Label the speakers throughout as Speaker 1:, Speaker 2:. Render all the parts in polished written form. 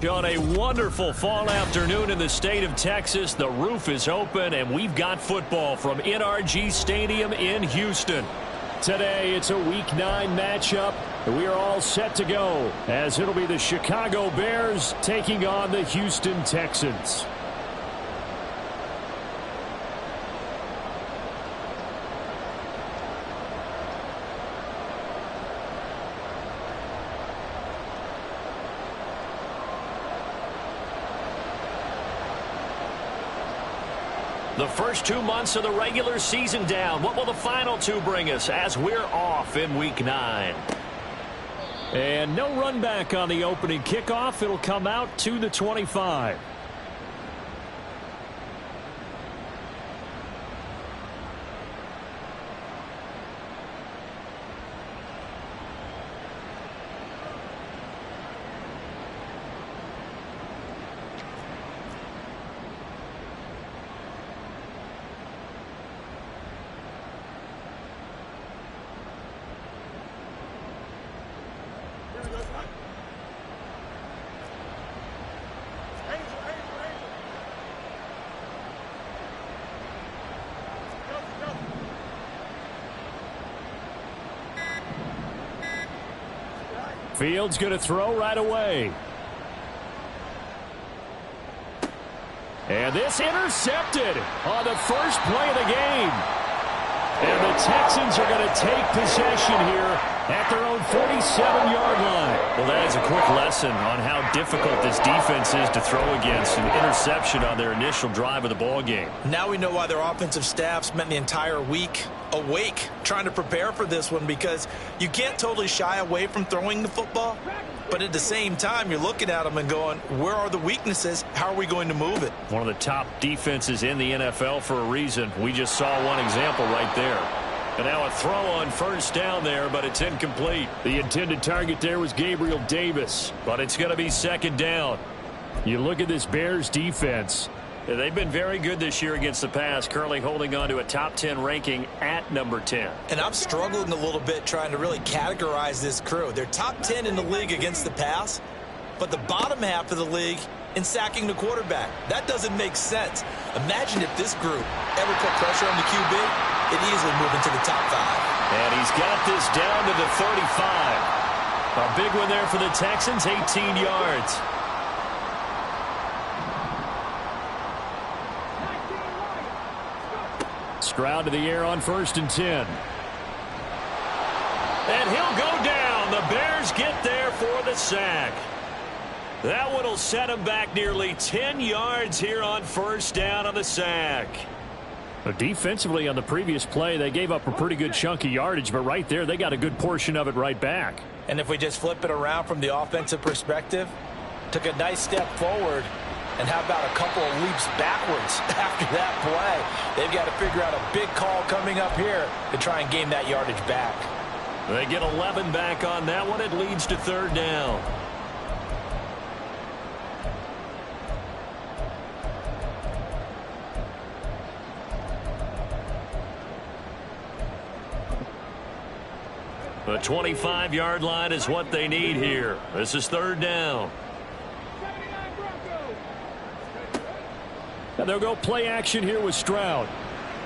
Speaker 1: On a wonderful fall afternoon in the state of Texas, the roof is open, and we've got football from NRG Stadium in Houston. Today, it's a Week 9 matchup, and we are all set to go, as it'll be the Chicago Bears taking on the Houston Texans. The first 2 months of the regular season down. What will the final two bring us as we're off in Week 9? And no run back on the opening kickoff. It'll come out to the 25. Fields going to throw right away. And this intercepted on the first play of the game. And the Texans are going to take possession here at their own 47-yard line. Well, that is a quick lesson on how difficult this defense is to throw against. An interception on their initial drive of the ball game.
Speaker 2: Now we know why their offensive staff spent the entire week awake trying to prepare for this one, because you can't totally shy away from throwing the football, but at the same time you're looking at them and going, where are the weaknesses? How are we going to move it?
Speaker 1: One of the top defenses in the NFL for a reason. We just saw one example right there. And now a throw on first down there, but it's incomplete. The intended target there was Gabriel Davis, but it's going to be second down. You look at this Bears defense. They've been very good this year against the pass, currently holding on to a top 10 ranking at number 10.
Speaker 2: And I'm struggling a little bit trying to really categorize this crew. They're top 10 in the league against the pass, but the bottom half of the league in sacking the quarterback. That doesn't make sense. Imagine if this group ever put pressure on the QB, it'd easily move into the top 5.
Speaker 1: And he's got this down to the 35. A big one there for the Texans, 18 yards. Stroud to the air on 1st and 10. And he'll go down. The Bears get there for the sack. That one will set him back nearly 10 yards here on first down on the sack. But defensively on the previous play, they gave up a pretty good chunk of yardage, but right there they got a good portion of it right back.
Speaker 2: And if we just flip it around from the offensive perspective, took a nice step forward. And how about a couple of leaps backwards after that play? They've got to figure out a big call coming up here to try and gain that yardage back.
Speaker 1: They get 11 back on that one. It leads to third down. The 25-yard line is what they need here. This is third down. And they'll go play action here with Stroud.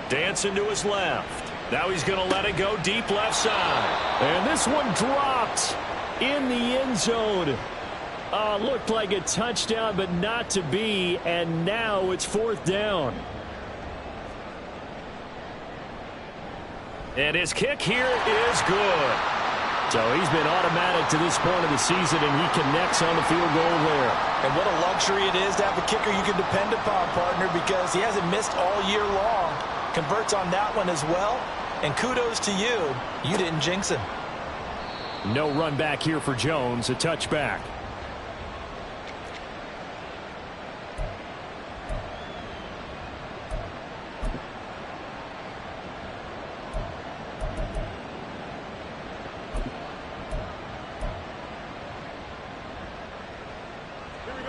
Speaker 1: Dancing to his left. Now he's going to let it go deep left side. And this one dropped in the end zone. Looked like a touchdown, but not to be. And now it's fourth down. And his kick here is good. So he's been automatic to this point of the season, and he connects on the field goal there.
Speaker 2: And what a luxury it is to have a kicker you can depend upon, partner, because he hasn't missed all year long. Converts on that one as well. And kudos to you. You didn't jinx him.
Speaker 1: No run back here for Jones. A touchback.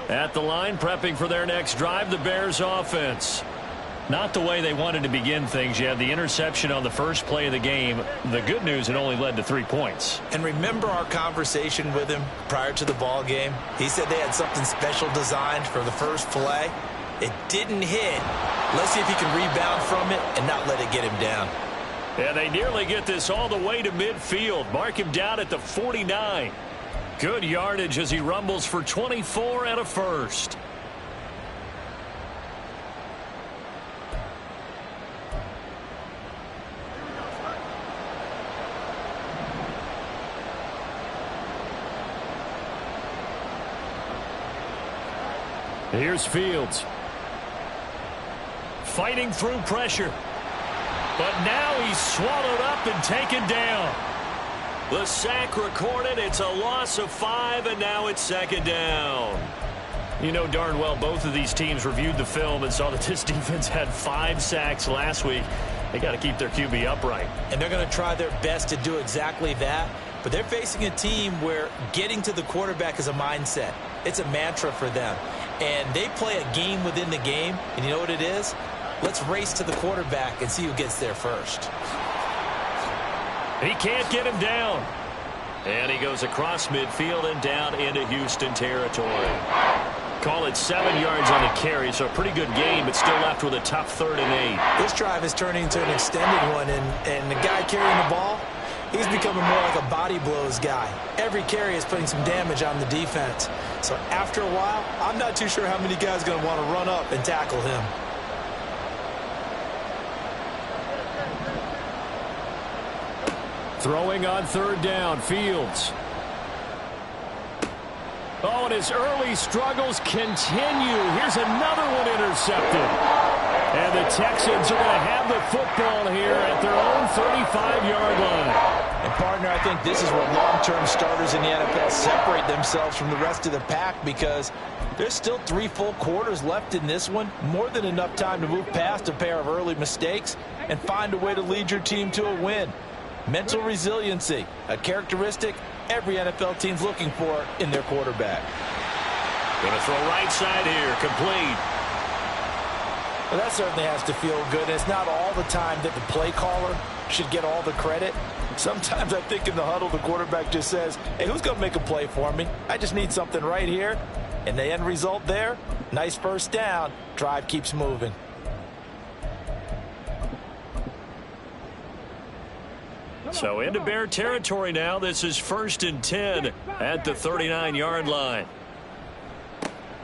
Speaker 1: At the line, prepping for their next drive, the Bears offense. Not the way they wanted to begin things. You had the interception on the first play of the game. The good news, it only led to 3 points.
Speaker 2: And remember our conversation with him prior to the ball game? He said they had something special designed for the first play. It didn't hit. Let's see if he can rebound from it and not let it get him down.
Speaker 1: And they nearly get this all the way to midfield. Mark him down at the 49. Good yardage as he rumbles for 24 and a first. Here's Fields. Fighting through pressure. But now he's swallowed up and taken down. The sack recorded. It's a loss of 5, and now it's second down. You know darn well both of these teams reviewed the film and saw that this defense had 5 sacks last week. They got to keep their QB upright.
Speaker 2: And they're going to try their best to do exactly that. But they're facing a team where getting to the quarterback is a mindset. It's a mantra for them. And they play a game within the game. And you know what it is? Let's race to the quarterback and see who gets there first.
Speaker 1: He can't get him down. And he goes across midfield and down into Houston territory. Call it 7 yards on the carry, so a pretty good game, but still left with a tough 3rd and 8.
Speaker 2: This drive is turning into an extended one, and the guy carrying the ball, he's becoming more like a body blows guy. Every carry is putting some damage on the defense. So after a while, I'm not too sure how many guys are going to want to run up and tackle him.
Speaker 1: Throwing on 3rd down, Fields. Oh, and his early struggles continue. Here's another one intercepted. And the Texans are going to have the football here at their own 35-yard line.
Speaker 2: And, partner, I think this is where long-term starters in the NFL separate themselves from the rest of the pack, because there's still 3 full quarters left in this one. More than enough time to move past a pair of early mistakes and find a way to lead your team to a win. Mental resiliency, a characteristic every NFL team's looking for in their quarterback.
Speaker 1: Going to throw right side here, complete.
Speaker 2: Well, that certainly has to feel good. It's not all the time that the play caller should get all the credit. Sometimes I think in the huddle, the quarterback just says, hey, who's going to make a play for me? I just need something right here. And the end result there, nice first down. Drive keeps moving.
Speaker 1: So into Bear territory now. This is 1st and 10 at the 39-yard line.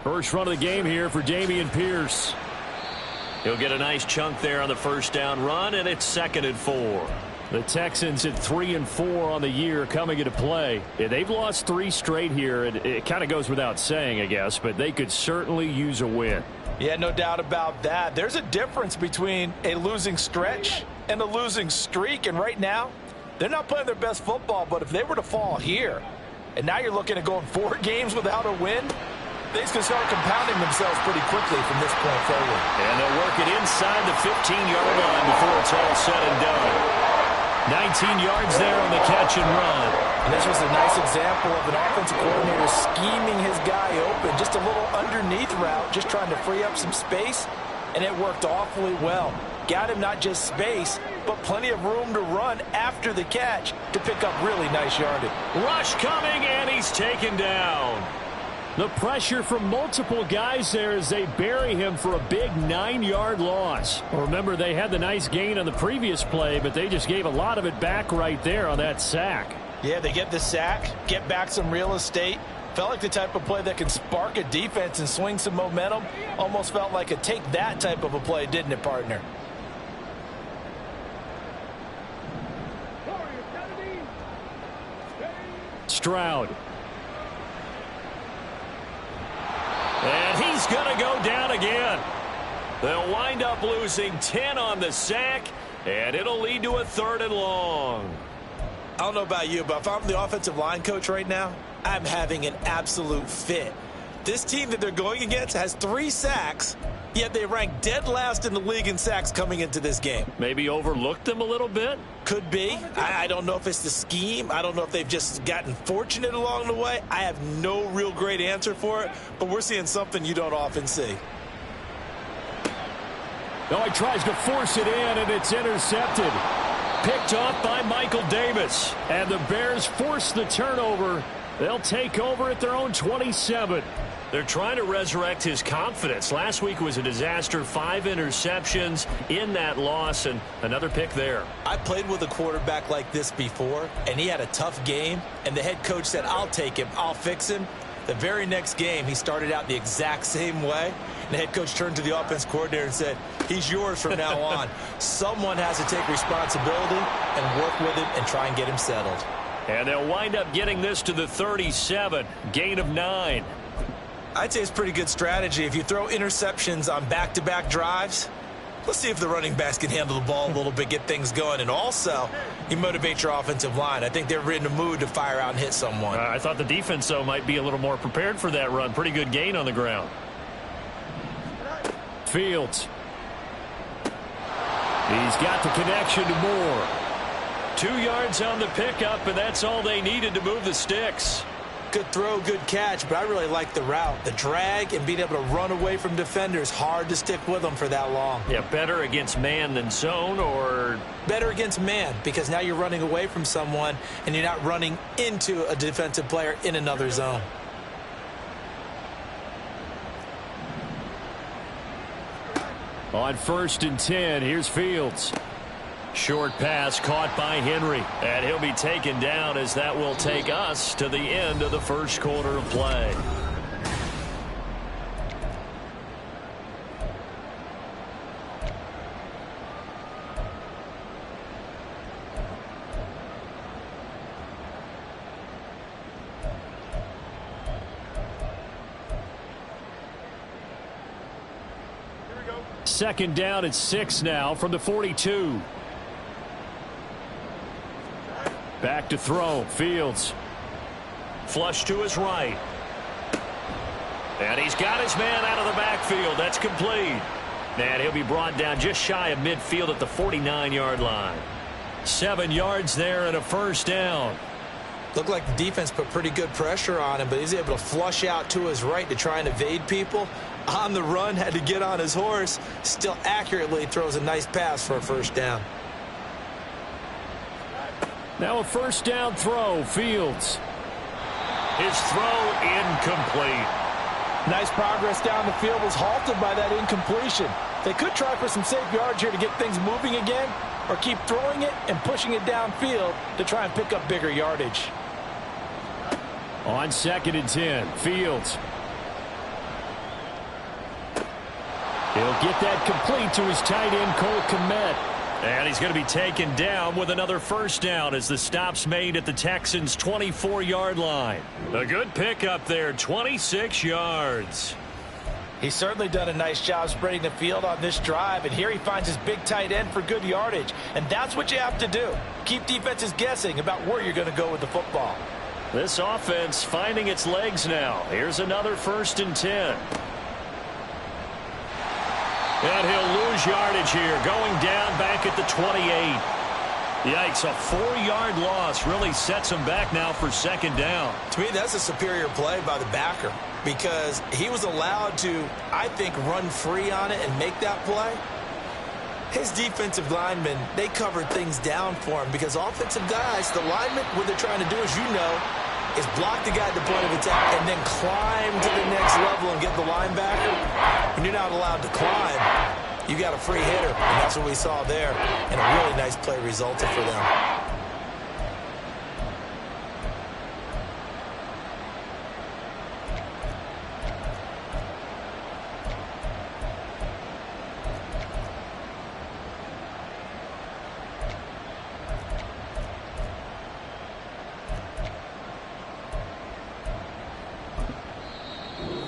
Speaker 1: First run of the game here for Dameon Pierce. He'll get a nice chunk there on the first down run, and it's 2nd and 4. The Texans at 3 and 4 on the year coming into play. Yeah, they've lost 3 straight here. It kind of goes without saying, I guess, but they could certainly use a win.
Speaker 2: Yeah, no doubt about that. There's a difference between a losing stretch and a losing streak, and right now, they're not playing their best football, but if they were to fall here, and now you're looking at going 4 games without a win, things can start compounding themselves pretty quickly from this point forward.
Speaker 1: And they'll work it inside the 15-yard line before it's all said and done. 19 yards there on the catch and run.
Speaker 2: And this was a nice example of an offensive coordinator scheming his guy open. Just a little underneath route, just trying to free up some space, and it worked awfully well. Got him not just space, but plenty of room to run after the catch to pick up really nice yardage.
Speaker 1: Rush coming, and he's taken down. The pressure from multiple guys there as they bury him for a big 9-yard loss. Remember, they had the nice gain on the previous play, but they just gave a lot of it back right there on that sack.
Speaker 2: Yeah, they get the sack, get back some real estate. Felt like the type of play that can spark a defense and swing some momentum. Almost felt like a take that type of a play, didn't it, partner?
Speaker 1: Stroud. And he's going to go down again. They'll wind up losing 10 on the sack, and it'll lead to a 3rd and long.
Speaker 2: I don't know about you, but if I'm the offensive line coach right now, I'm having an absolute fit. This team that they're going against has 3 sacks, yet they rank dead last in the league in sacks coming into this game.
Speaker 1: Maybe overlooked them a little bit?
Speaker 2: Could be. I don't know if it's the scheme. I don't know if they've just gotten fortunate along the way. I have no real great answer for it, but we're seeing something you don't often see.
Speaker 1: Oh, he tries to force it in, and it's intercepted. Picked off by Michael Davis. And the Bears force the turnover. They'll take over at their own 27. They're trying to resurrect his confidence. Last week was a disaster. 5 interceptions in that loss, and another pick there.
Speaker 2: I played with a quarterback like this before, and he had a tough game, and the head coach said, I'll take him, I'll fix him. The very next game, he started out the exact same way, and the head coach turned to the offense coordinator and said, he's yours from now on. Someone has to take responsibility and work with him and try and get him settled.
Speaker 1: And they'll wind up getting this to the 37, gain of 9.
Speaker 2: I'd say it's pretty good strategy. If you throw interceptions on back-to-back drives, let's see if the running backs can handle the ball a little bit, get things going. And also, you motivate your offensive line. I think they're in the mood to fire out and hit someone.
Speaker 1: I thought the defense, though, might be a little more prepared for that run. Pretty good gain on the ground. Fields. He's got the connection to Moore. 2 yards on the pickup, and that's all they needed to move the sticks.
Speaker 2: Good throw, good catch, but I really like the route. The drag and being able to run away from defenders, hard to stick with them for that long.
Speaker 1: Yeah, better against man than zone, or?
Speaker 2: Better against man, because now you're running away from someone and you're not running into a defensive player in another zone.
Speaker 1: On 1st and 10, here's Fields. Short pass caught by Henry, and he'll be taken down as that will take us to the end of the first quarter of play. Second down at 6 now from the 42. Back to throw. Fields. Flush to his right. And he's got his man out of the backfield. That's complete. And he'll be brought down just shy of midfield at the 49-yard line. 7 yards there and a first down.
Speaker 2: Looked like the defense put pretty good pressure on him, but he's able to flush out to his right to try and evade people. On the run, had to get on his horse. Still accurately throws a nice pass for a first down.
Speaker 1: Now a first down throw. Fields. His throw incomplete.
Speaker 3: Nice progress down the field, was halted by that incompletion. They could try for some safe yards here to get things moving again, or keep throwing it and pushing it downfield to try and pick up bigger yardage.
Speaker 1: On 2nd and 10, Fields. He'll get that complete to his tight end, Cole Kmet. And he's going to be taken down with another first down as the stop's made at the Texans' 24-yard line. A good pickup there, 26 yards.
Speaker 3: He's certainly done a nice job spreading the field on this drive, and here he finds his big tight end for good yardage. And that's what you have to do. Keep defenses guessing about where you're going to go with the football.
Speaker 1: This offense finding its legs now. Here's another 1st and 10. And he'll lose yardage here, going down back at the 28. Yikes, a 4-yard loss really sets him back now for 2nd down.
Speaker 2: To me, that's a superior play by the backer because he was allowed to, I think, run free on it and make that play. His defensive linemen, they covered things down for him because offensive guys, the linemen, what they're trying to do, as you know, is block the guy at the point of attack and then climb to the next level and get the linebacker. When you're not allowed to climb, you got a free hitter, and that's what we saw there. And a really nice play resulted for them.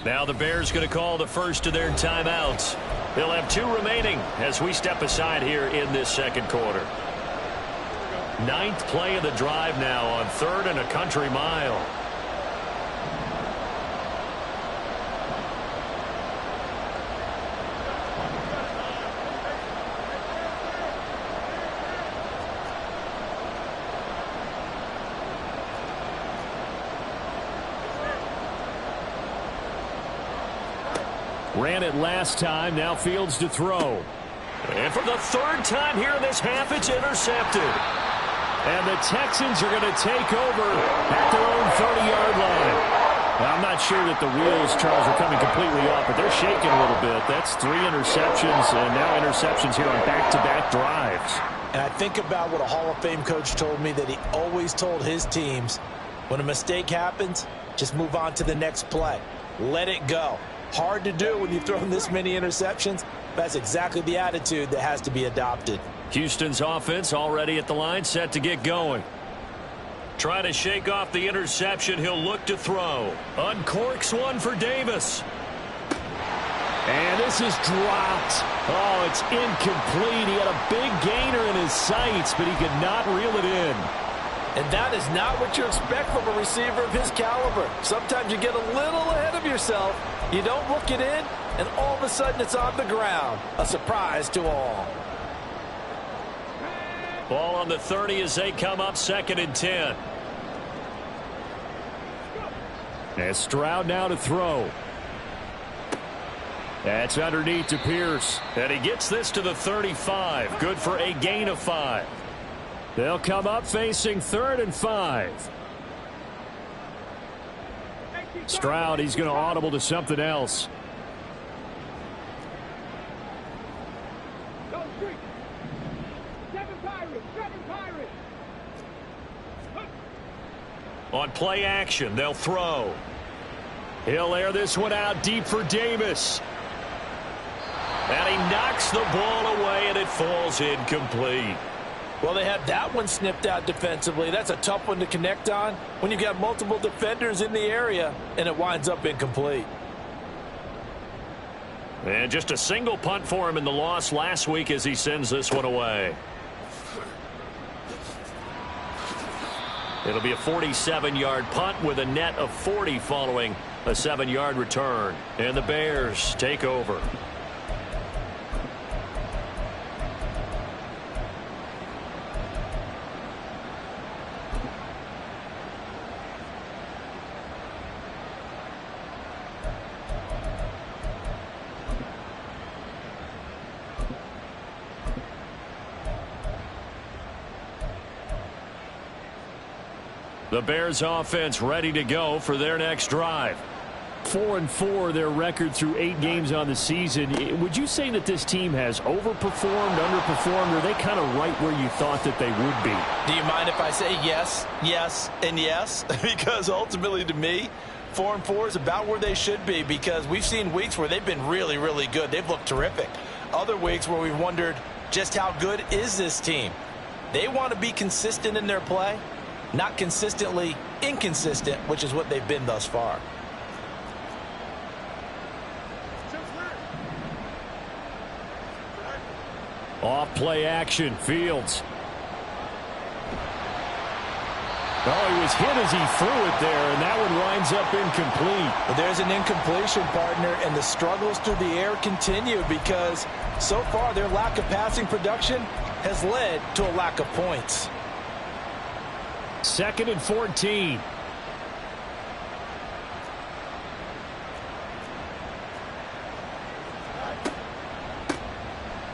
Speaker 1: Now the Bears going to call the first of their timeouts. They'll have 2 remaining as we step aside here in this second quarter. 9th play of the drive now on 3rd and a country mile. Ran it last time. Now Fields to throw. And for the third time here in this half, it's intercepted. And the Texans are going to take over at their own 30-yard line. I'm not sure that the wheels, Charles, are coming completely off, but they're shaking a little bit. That's 3 interceptions, and now interceptions here on back-to-back drives.
Speaker 3: And I think about what a Hall of Fame coach told me, that he always told his teams, when a mistake happens, just move on to the next play. Let it go. Hard to do when you've thrown this many interceptions. That's exactly the attitude that has to be adopted.
Speaker 1: Houston's offense already at the line, set to get going. Trying to shake off the interception. He'll look to throw. Uncorks one for Davis. And this is dropped. Oh, it's incomplete. He had a big gainer in his sights, but he could not reel it in.
Speaker 3: And that is not what you expect from a receiver of his caliber. Sometimes you get a little ahead of yourself. You don't look it in, and all of a sudden it's on the ground. A surprise to all.
Speaker 1: Ball on the 30 as they come up 2nd and 10. And Stroud now to throw. That's underneath to Pierce. And he gets this to the 35. Good for a gain of 5. They'll come up facing 3rd and 5. Stroud, he's going to audible to something else. On play action, they'll throw. He'll air this one out deep for Davis. And he knocks the ball away, and it falls incomplete.
Speaker 3: Well, they had that one snipped out defensively. That's a tough one to connect on when you've got multiple defenders in the area, and it winds up incomplete.
Speaker 1: And just a single punt for him in the loss last week as he sends this one away. It'll be a 47-yard punt with a net of 40 following a 7-yard return. And the Bears take over. The Bears offense ready to go for their next drive. 4-4 their record through 8 games on the season. Would you say that this team has overperformed, underperformed, or are they kind of right where you thought that they would be?
Speaker 3: Do you mind if I say yes, yes, and yes? Because ultimately to me, 4-4 is about where they should be, because we've seen weeks where they've been really, really good. They've looked terrific. Other weeks where we've wondered just how good is this team. They want to be consistent in their play. Not consistently inconsistent, which is what they've been thus far.
Speaker 1: Off play action, Fields. Oh, he was hit as he threw it there, and that one winds up incomplete.
Speaker 3: But there's an incompletion, partner, and the struggles through the air continue because so far their lack of passing production has led to a lack of points.
Speaker 1: 2nd and 14.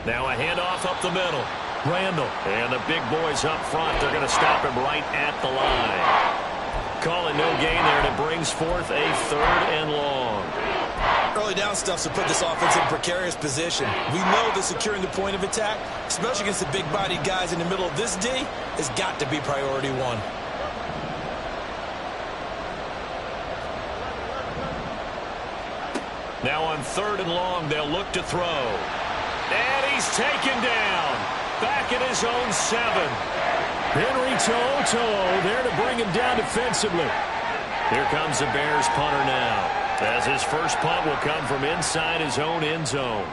Speaker 1: Now a handoff up the middle. Randall. And the big boys up front. They're going to stop him right at the line. Calling no gain there, and it brings forth a 3rd and long.
Speaker 2: Early down stuffs to put this offense in a precarious position. We know that securing the point of attack, especially against the big-bodied guys in the middle of this D, has got to be priority 1.
Speaker 1: Now on 3rd and long, they'll look to throw. And he's taken down. Back at his own 7. Henry To'o there to bring him down defensively. Here comes the Bears punter now, as his first punt will come from inside his own end zone.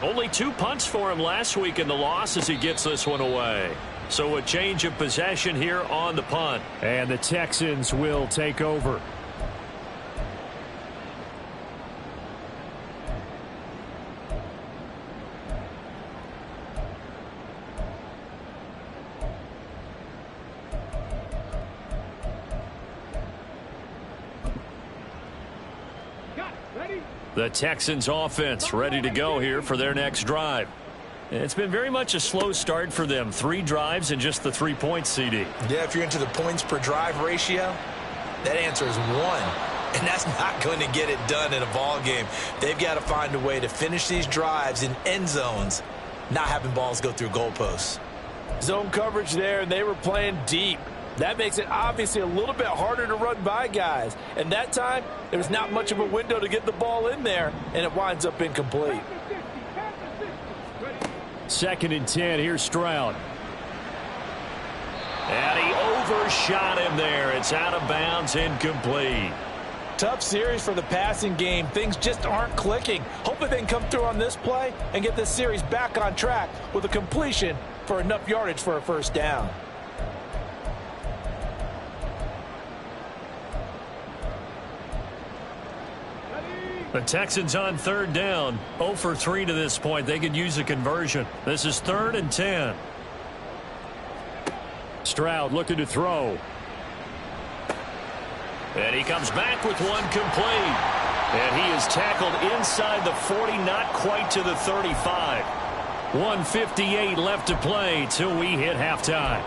Speaker 1: Only 2 punts for him last week in the loss as he gets this one away. So a change of possession here on the punt. And the Texans will take over. The Texans offense ready to go here for their next drive. It's been very much a slow start for them. 3 drives and just the 3 points, CD.
Speaker 2: Yeah, if you're into the points per drive ratio, that answer is 1. And that's not going to get it done in a ball game. They've got to find a way to finish these drives in end zones, not having balls go through goalposts.
Speaker 3: Zone coverage there, and they were playing deep. That makes it obviously a little bit harder to run by guys. And that time, there was not much of a window to get the ball in there, and it winds up incomplete.
Speaker 1: 2nd and 10. Here's Stroud. And he overshot him there. It's out of bounds, incomplete.
Speaker 3: Tough series for the passing game. Things just aren't clicking. Hopefully they can come through on this play and get this series back on track with a completion for enough yardage for a first down.
Speaker 1: The Texans on 3rd down. 0 for 3 to this point. They could use a conversion. This is 3rd and 10. Stroud looking to throw. And he comes back with one complete. And he is tackled inside the 40, not quite to the 35. 1:58 left to play till we hit halftime.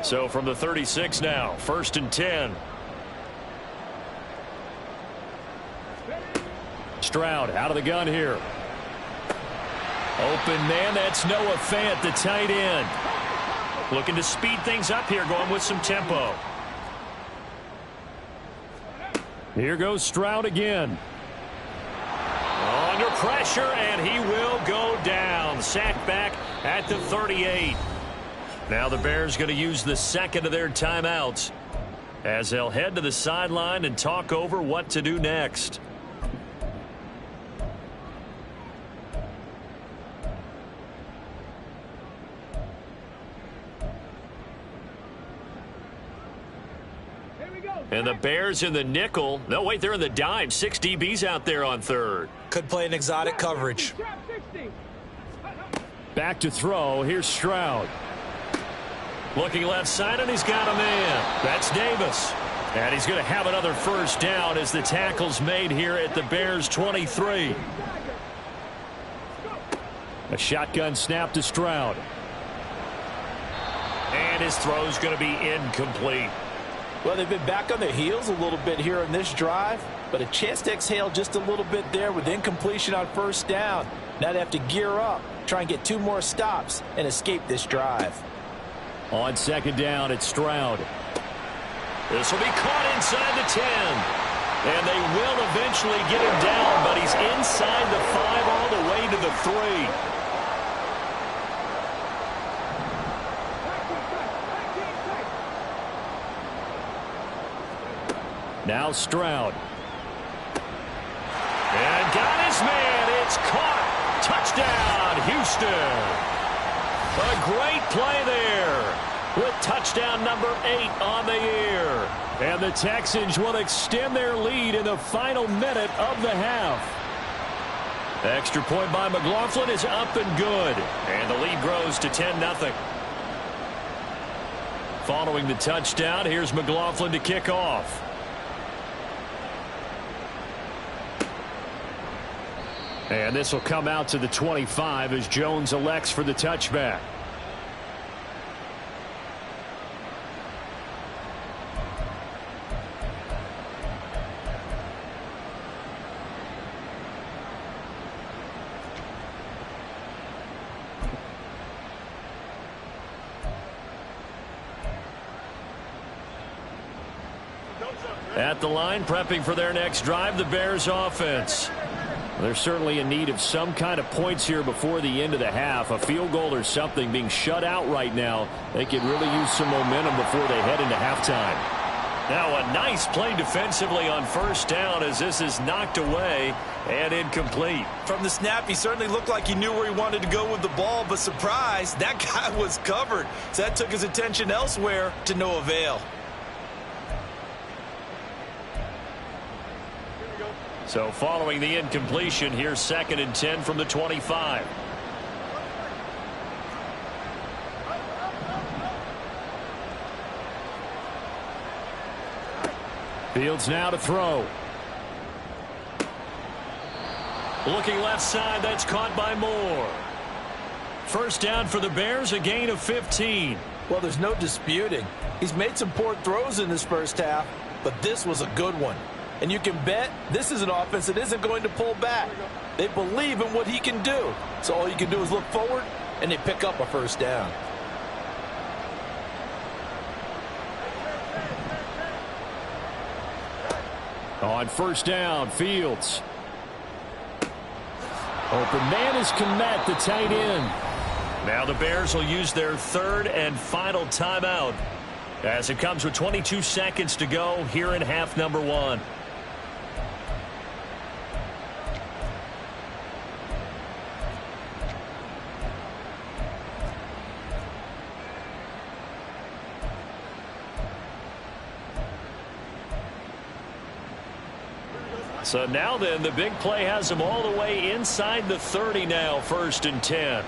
Speaker 1: So from the 36 now, 1st and 10. Stroud out of the gun here. Open man, that's Noah Fant, the tight end. Looking to speed things up here, going with some tempo. Here goes Stroud again. Under pressure, and he will go down. Sacked back at the 38. Now the Bears going to use the 2nd of their timeouts as they'll head to the sideline and talk over what to do next. And the Bears in the nickel. No, wait, they're in the dime. 6 DBs out there on 3rd.
Speaker 2: Could play an exotic coverage.
Speaker 1: Back to throw. Here's Stroud. Looking left side, and he's got a man. That's Davis. And he's going to have another first down as the tackle's made here at the Bears 23. A shotgun snap to Stroud. And his throw's going to be incomplete.
Speaker 3: Well, they've been back on their heels a little bit here in this drive, but a chance to exhale just a little bit there with incompletion on first down. Now they have to gear up, try and get 2 more stops, and escape this drive.
Speaker 1: On 2nd down, it's Stroud. This will be caught inside the 10. And they will eventually get him down, but he's inside the 5 all the way to the 3. Now Stroud. And got his man. It's caught. Touchdown, Houston. A great play there with touchdown number 8 on the year. And the Texans will extend their lead in the final minute of the half. Extra point by McLaughlin is up and good. And the lead grows to 10-0. Following the touchdown, here's McLaughlin to kick off. And this will come out to the 25 as Jones elects for the touchback. At the line, prepping for their next drive, the Bears offense. They're certainly in need of some kind of points here before the end of the half. A field goal or something. Being shut out right now, they could really use some momentum before they head into halftime. Now a nice play defensively on first down as this is knocked away and incomplete.
Speaker 2: From the snap, he certainly looked like he knew where he wanted to go with the ball, but surprise, that guy was covered. So that took his attention elsewhere to no avail.
Speaker 1: So following the incompletion, here's 2nd and 10 from the 25. Fields now to throw. Looking left side, that's caught by Moore. First down for the Bears, a gain of 15.
Speaker 3: Well, there's no disputing. He's made some poor throws in this first half, but this was a good one. And you can bet this is an offense that isn't going to pull back. They believe in what he can do. So all you can do is look forward, and they pick up a first down.
Speaker 1: On first down, Fields. Open man is Kmet, the tight end. Now the Bears will use their third and final timeout as it comes with 22 seconds to go here in half number 1. So now then, the big play has them all the way inside the 30 now, 1st and 10.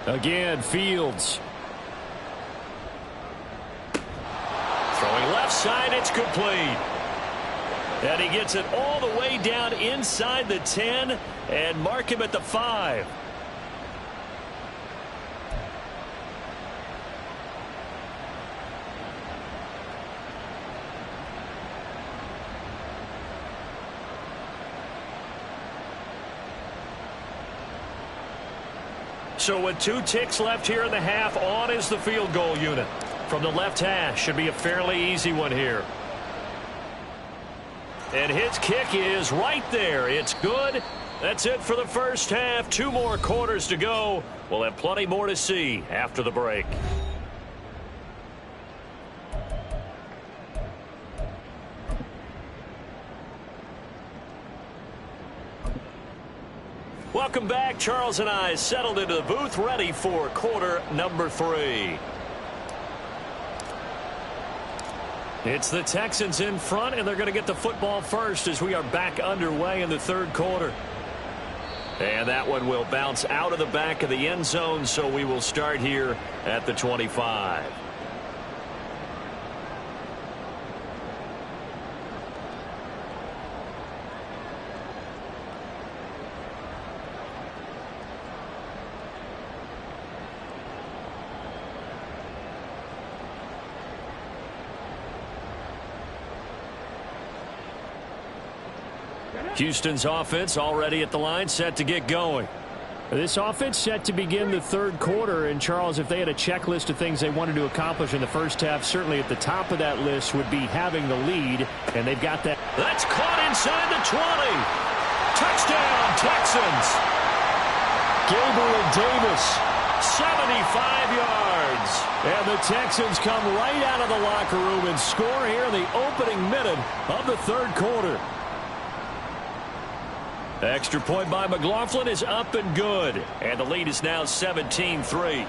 Speaker 1: Again, Fields. Throwing left side, it's complete. And he gets it all the way down inside the 10 and mark him at the 5. So with 2 ticks left here in the half, on is the field goal unit. From the left hash, should be a fairly easy one here. And his kick is right there. It's good. That's it for the first half. 2 more quarters to go. We'll have plenty more to see after the break. Welcome back. Charles and I settled into the booth, ready for quarter number 3. It's the Texans in front, and they're going to get the football first as we are back underway in the 3rd quarter. And that one will bounce out of the back of the end zone, so we will start here at the 25. Houston's offense already at the line, set to get going. This offense set to begin the 3rd quarter. And, Charles, if they had a checklist of things they wanted to accomplish in the first half, certainly at the top of that list would be having the lead. And they've got that. That's caught inside the 20. Touchdown, Texans. Gabriel Davis, 75 yards. And the Texans come right out of the locker room and score here in the opening minute of the 3rd quarter. Extra point by McLaughlin is up and good. And the lead is now 17-3.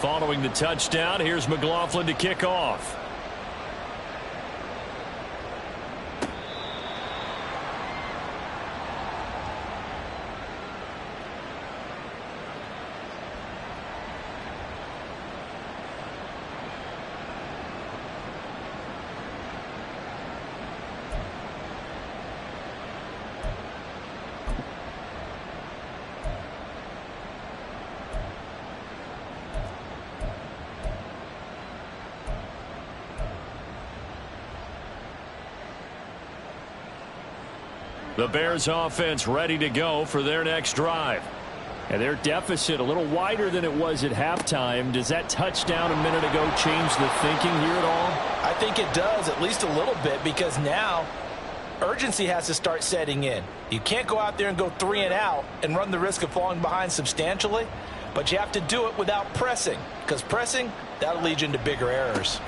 Speaker 1: Following the touchdown, here's McLaughlin to kick off. The Bears offense ready to go for their next drive. And their deficit a little wider than it was at halftime. Does that touchdown a minute ago change the thinking here at all?
Speaker 3: I think it does, at least a little bit, because now urgency has to start setting in. You can't go out there and go 3 and out and run the risk of falling behind substantially, but you have to do it without pressing, because pressing, that'll lead you into bigger errors.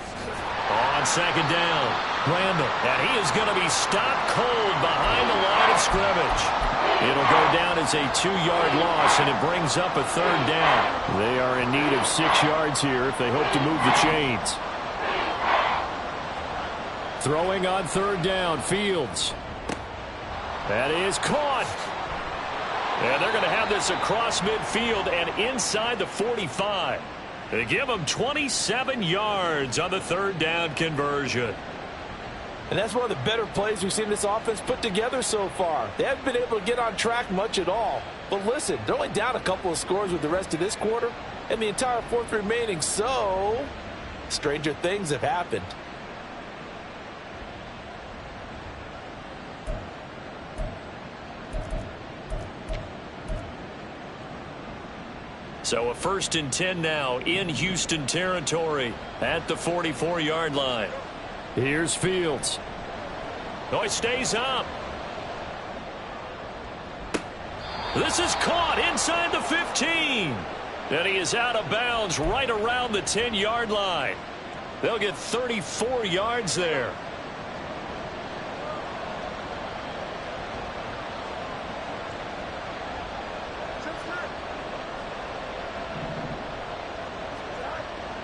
Speaker 1: On second down, Randall. And he is going to be stopped cold behind the line of scrimmage. It'll go down as a 2-yard loss, and it brings up a third down. They are in need of 6 yards here if they hope to move the chains. Throwing on third down, Fields. That is caught. And they're going to have this across midfield and inside the 45. They give them 27 yards on the third down conversion.
Speaker 3: And that's one of the better plays we've seen this offense put together so far. They haven't been able to get on track much at all. But listen, they're only down a couple of scores with the rest of this quarter and the entire fourth remaining. So, stranger things have happened.
Speaker 1: So a 1st and 10 now in Houston territory at the 44-yard line. Here's Fields. Oh, he stays up. This is caught inside the 15. And he is out of bounds right around the 10-yard line. They'll get 34 yards there.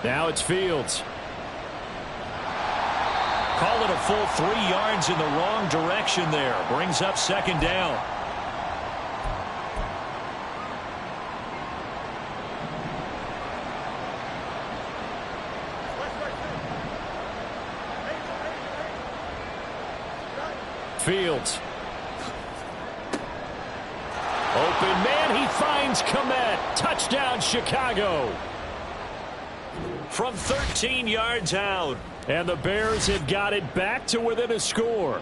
Speaker 1: Now it's Fields. Call it a full 3 yards in the wrong direction there. Brings up second down. Fields. Open man, he finds Komet. Touchdown, Chicago. From 13 yards out. And the Bears have got it back to within a score.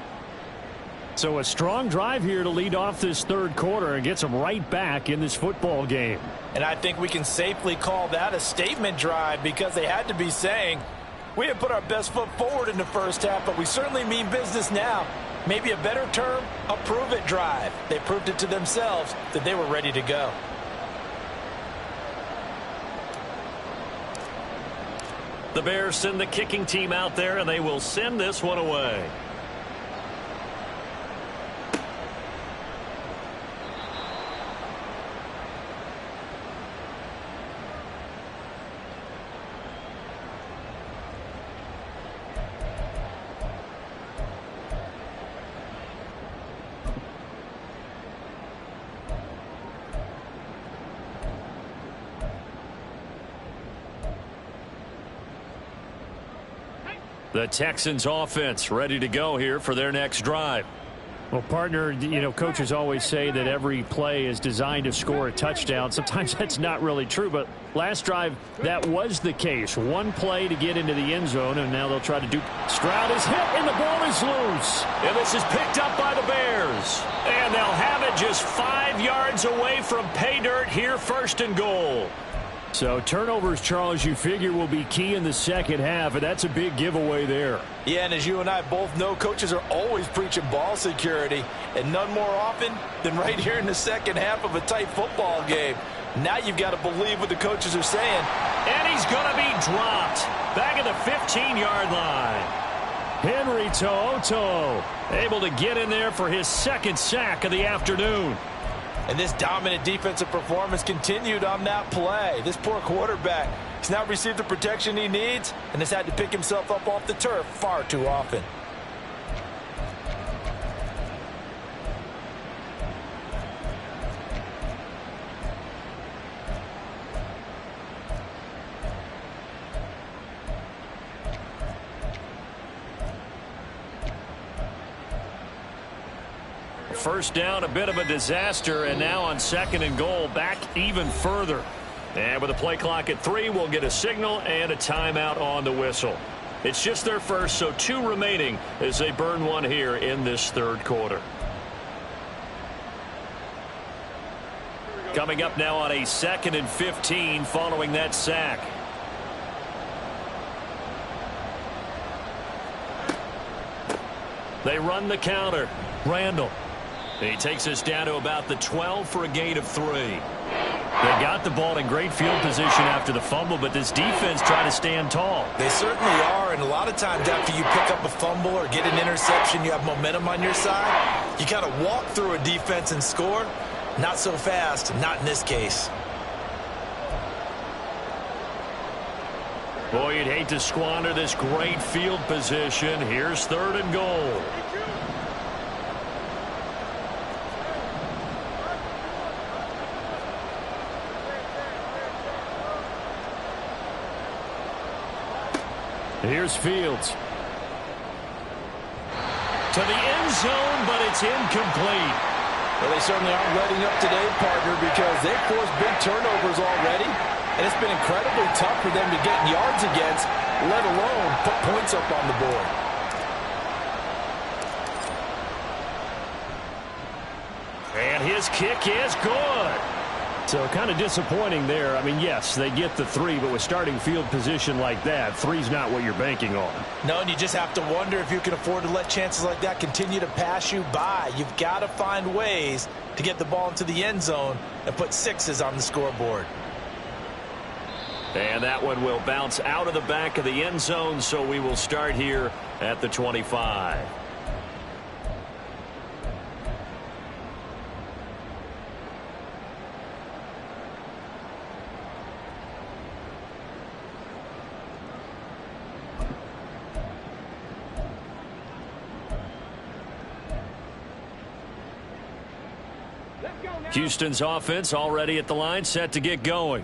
Speaker 1: So a strong drive here to lead off this third quarter and gets them right back in this football game.
Speaker 3: And I think we can safely call that a statement drive because they had to be saying, we didn't put our best foot forward in the first half, but we certainly mean business now. Maybe a better term, a prove-it drive. They proved it to themselves that they were ready to go.
Speaker 1: The Bears send the kicking team out there, and they will send this one away. The Texans offense ready to go here for their next drive.
Speaker 4: Well, partner, you know, coaches always say that every play is designed to score a touchdown. Sometimes that's not really true, but last drive, that was the case. One play to get into the end zone, and now they'll try to do. Stroud is hit, and the ball is loose.
Speaker 1: And this is picked up by the Bears. And they'll have it just 5 yards away from pay dirt here, 1st and goal.
Speaker 4: So turnovers, Charles, you figure will be key in the second half, and that's a big giveaway there.
Speaker 3: Yeah, and as you and I both know, coaches are always preaching ball security, and none more often than right here in the second half of a tight football game. Now you've got to believe what the coaches are saying.
Speaker 1: And he's going to be dropped back at the 15-yard line.
Speaker 4: Henry To'oTo'o
Speaker 1: able to get in there for his second sack of the afternoon.
Speaker 3: And this dominant defensive performance continued on that play. This poor quarterback has now received the protection he needs and has had to pick himself up off the turf far too often.
Speaker 1: First down, a bit of a disaster, and now on 2nd and goal, back even further. And with a play clock at 3, we'll get a signal and a timeout on the whistle. It's just their first, so 2 remaining as they burn one here in this third quarter. Coming up now on a 2nd and 15 following that sack. They run the counter. Randall. He takes us down to about the 12 for a gain of 3. They got the ball in great field position after the fumble, but this defense tried to stand tall.
Speaker 2: They certainly are, and a lot of times after you pick up a fumble or get an interception, you have momentum on your side. You kind of walk through a defense and score. Not so fast, not in this case.
Speaker 1: Boy, you'd hate to squander this great field position. Here's 3rd and goal. Here's Fields. To the end zone, but it's incomplete.
Speaker 3: Well, they certainly aren't letting up today, partner, because they've forced big turnovers already, and it's been incredibly tough for them to get yards against, let alone put points up on the board.
Speaker 1: And his kick is good.
Speaker 4: So kind of disappointing there. I mean, yes, they get the 3, but with starting field position like that, 3's not what you're banking on.
Speaker 2: No, and you just have to wonder if you can afford to let chances like that continue to pass you by. You've got to find ways to get the ball into the end zone and put 6s on the scoreboard.
Speaker 1: And that one will bounce out of the back of the end zone, so we will start here at the 25. Houston's offense already at the line, set to get going.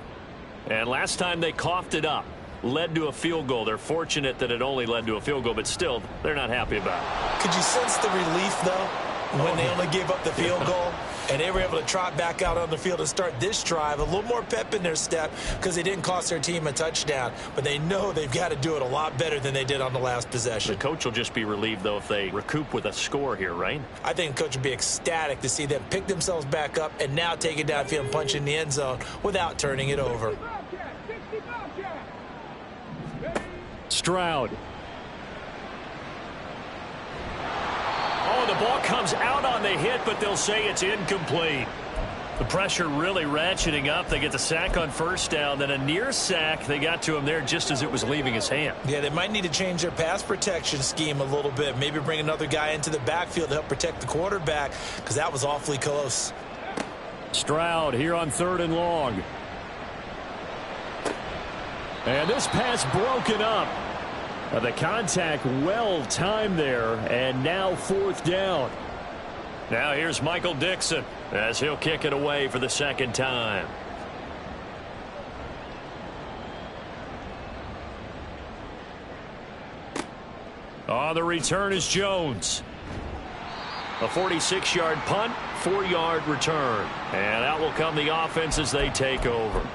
Speaker 1: And last time they coughed it up, led to a field goal. They're fortunate that it only led to a field goal, but still, they're not happy about it.
Speaker 2: Could you sense the relief, though, when they only gave up the field goal? And they were able to trot back out on the field and start this drive. A little more pep in their step because they didn't cost their team a touchdown. But they know they've got to do it a lot better than they did on the last possession.
Speaker 1: The coach will just be relieved, though, if they recoup with a score here, right?
Speaker 2: I think the coach would be ecstatic to see them pick themselves back up and now take it downfield and punch in the end zone without turning it over.
Speaker 4: Stroud.
Speaker 1: Oh, the ball comes out on the hit, but they'll say it's incomplete. The pressure really ratcheting up. They get the sack on 1st down, then a near sack. They got to him there just as it was leaving his hand.
Speaker 2: Yeah, they might need to change their pass protection scheme a little bit. Maybe bring another guy into the backfield to help protect the quarterback because that was awfully close.
Speaker 4: Stroud here on 3rd and long. And this pass broken up. The contact well timed there, and now 4th down.
Speaker 1: Now here's Michael Dixon as he'll kick it away for the 2nd time. On the return is Jones. A 46-yard punt, 4-yard return. And out will come the offense as they take over.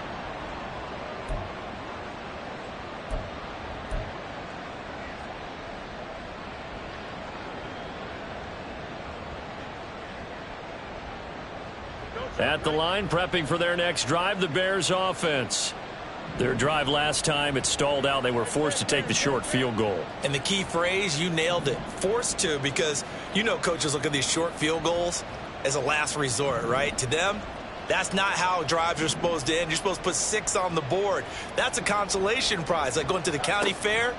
Speaker 1: At the line, prepping for their next drive, the Bears offense. Their drive last time, it stalled out. They were forced to take the short field goal.
Speaker 2: And the key phrase, you nailed it, forced to, because you know coaches look at these short field goals as a last resort, right? To them, that's not how drives are supposed to end. You're supposed to put 6 on the board. That's a consolation prize. Like going to the county fair,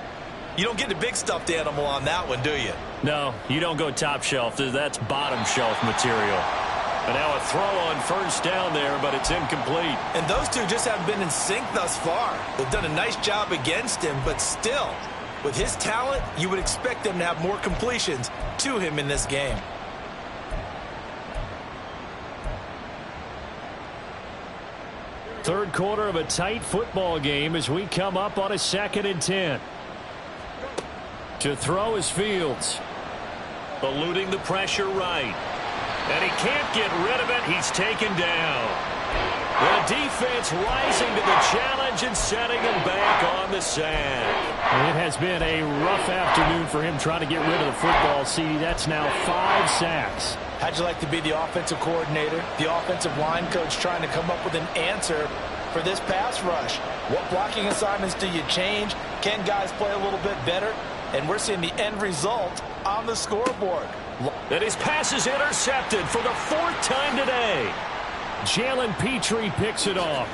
Speaker 2: you don't get the big stuffed animal on that one, do you?
Speaker 1: No, you don't go top shelf. That's bottom shelf material. And now a throw on 1st down there, but it's incomplete.
Speaker 2: And those two just haven't been in sync thus far. They've done a nice job against him, but still, with his talent, you would expect them to have more completions to him in this game.
Speaker 4: Third quarter of a tight football game as we come up on a 2nd and 10. To throw is Fields.
Speaker 1: Eluding the pressure right. And he can't get rid of it. He's taken down. The defense rising to the challenge and setting him back on the sack.
Speaker 4: It has been a rough afternoon for him trying to get rid of the football. See, that's now 5 sacks.
Speaker 3: How'd you like to be the offensive coordinator, the offensive line coach trying to come up with an answer for this pass rush? What blocking assignments do you change? Can guys play a little bit better? And we're seeing the end result on the scoreboard.
Speaker 1: And his pass is intercepted for the 4th time today. Jalen Petrie picks it off.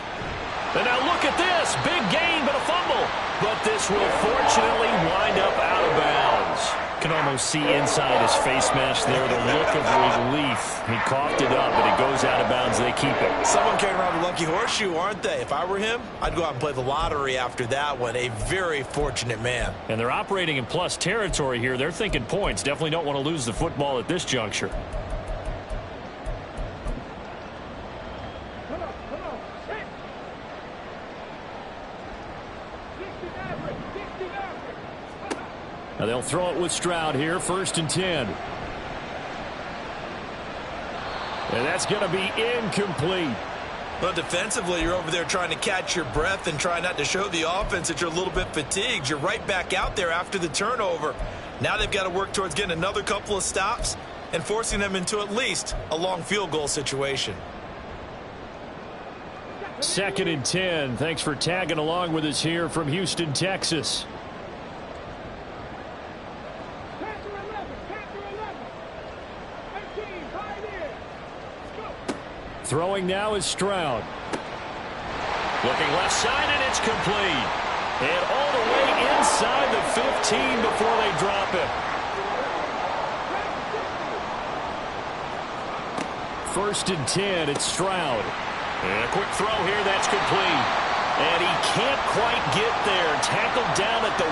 Speaker 1: And now look at this. Big gain, but a fumble. But this will fortunately wind up out of bounds. Can almost see inside his face mask there the look of relief. He coughed it up, but it goes out of bounds. They keep it.
Speaker 2: Someone carrying around a lucky horseshoe, aren't they? If I were him, I'd go out and play the lottery after that one. A very fortunate man.
Speaker 1: And they're operating in plus territory here. They're thinking points. Definitely don't want to lose the football at this juncture. Now they'll throw it with Stroud here, 1st and 10. And that's going to be incomplete.
Speaker 2: Well, defensively, you're over there trying to catch your breath and try not to show the offense that you're a little bit fatigued. You're right back out there after the turnover. Now they've got to work towards getting another couple of stops and forcing them into at least a long field goal situation.
Speaker 1: 2nd and 10. Thanks for tagging along with us here from Houston, Texas. Throwing now is Stroud. Looking left side, and it's complete. And all the way inside the 15 before they drop it. 1st and 10, it's Stroud. And a quick throw here, that's complete. And he can't quite get there. Tackled down at the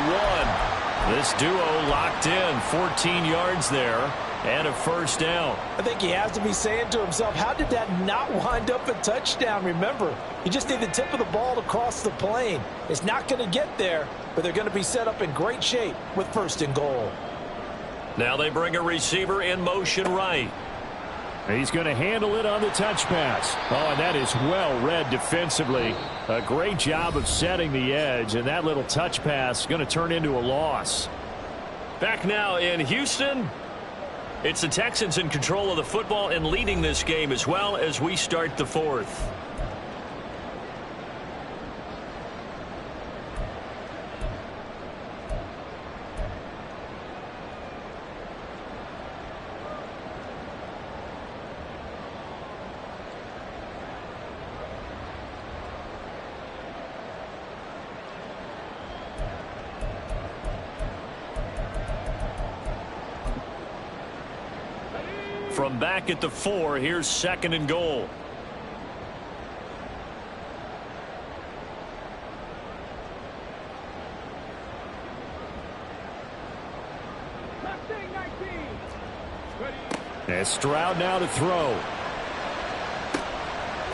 Speaker 1: 1. This duo locked in, 14 yards there. And a 1st down.
Speaker 3: I think he has to be saying to himself, how did that not wind up a touchdown? Remember, you just need the tip of the ball to cross the plane. It's not going to get there, but they're going to be set up in great shape with 1st and goal.
Speaker 1: Now they bring a receiver in motion right. He's going to handle it on the touch pass. Oh, and that is well read defensively. A great job of setting the edge, and that little touch pass is going to turn into a loss. Back now in Houston. It's the Texans in control of the football and leading this game as well as we start the 4th. From back at the 4, here's 2nd and goal. And Stroud now to throw.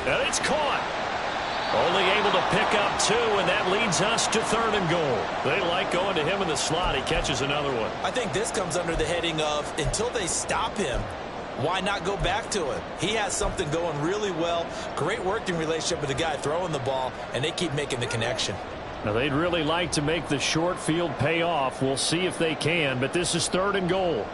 Speaker 1: And it's caught. Only able to pick up 2, and that leads us to 3rd and goal. They like going to him in the slot. He catches another one.
Speaker 2: I think this comes under the heading of until they stop him, why not go back to him? He has something going really well. Great working relationship with the guy throwing the ball, and they keep making the connection.
Speaker 1: Now, they'd really like to make the short field pay off. We'll see if they can, but this is 3rd and goal.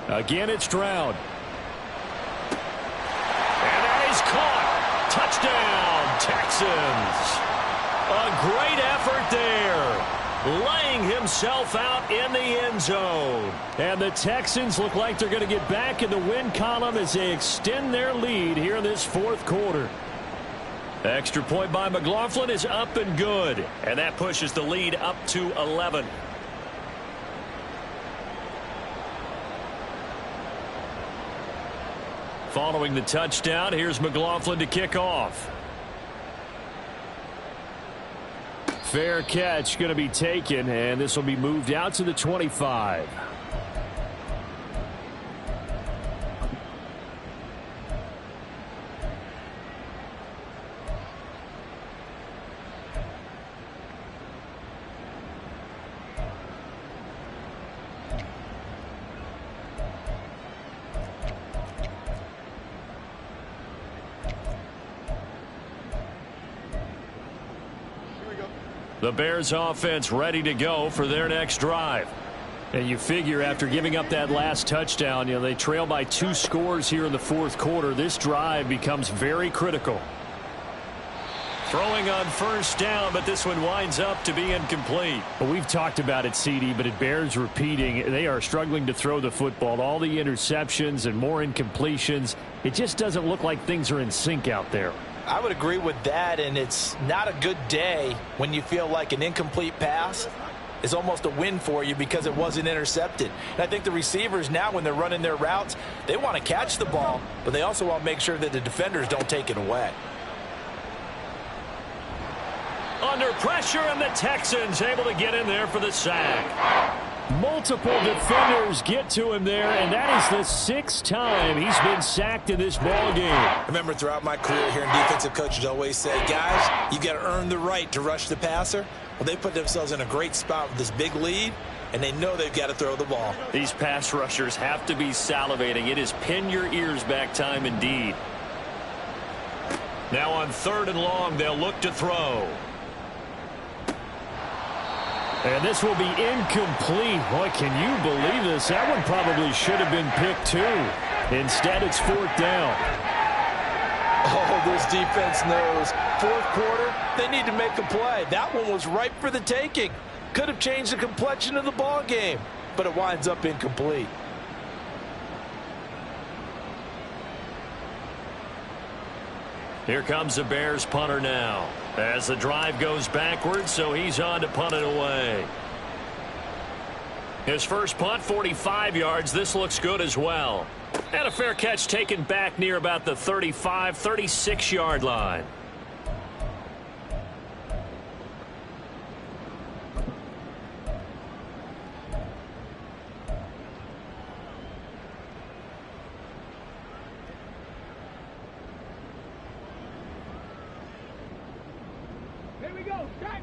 Speaker 1: Again, it's Stroud. And that is caught. Touchdown, Texans. A great effort there. Laying himself out in the end zone. And the Texans look like they're going to get back in the win column as they extend their lead here in this 4th quarter. Extra point by McLaughlin is up and good. And that pushes the lead up to 11. Following the touchdown, here's McLaughlin to kick off. Fair catch going to be taken, and this will be moved out to the 25. The Bears offense ready to go for their next drive. And you figure after giving up that last touchdown, they trail by 2 scores here in the 4th quarter. This drive becomes very critical. Throwing on first down, but this one winds up to be incomplete.
Speaker 4: Well, we've talked about it, CD, but it bears repeating. They are struggling to throw the football. All the interceptions and more incompletions. It just doesn't look like things are in sync out there.
Speaker 3: I would agree with that, and it's not a good day when you feel like an incomplete pass is almost a win for you because it wasn't intercepted. And I think the receivers now, when they're running their routes, they want to catch the ball, but they also want to make sure that the defenders don't take it away.
Speaker 1: Under pressure, and the Texans able to get in there for the sack.
Speaker 4: Multiple defenders get to him there, and that is the sixth time he's been sacked in this ball game.
Speaker 2: I remember throughout my career hearing defensive coaches always say, guys, you got to earn the right to rush the passer. Well, they put themselves in a great spot with this big lead, and they know they've got to throw the ball.
Speaker 1: These pass rushers have to be salivating. It is pin your ears back time indeed. Now on 3rd and long, they'll look to throw.
Speaker 4: And this will be incomplete. Boy, can you believe this? That one probably should have been picked too. Instead, it's 4th down.
Speaker 3: Oh, this defense knows. 4th quarter, they need to make a play. That one was ripe for the taking. Could have changed the complexion of the ball game, but it winds up incomplete.
Speaker 1: Here comes the Bears punter now. As the drive goes backwards, so he's on to punt it away. His first punt, 45 yards. This looks good as well. And a fair catch taken back near about the 35, 36-yard line.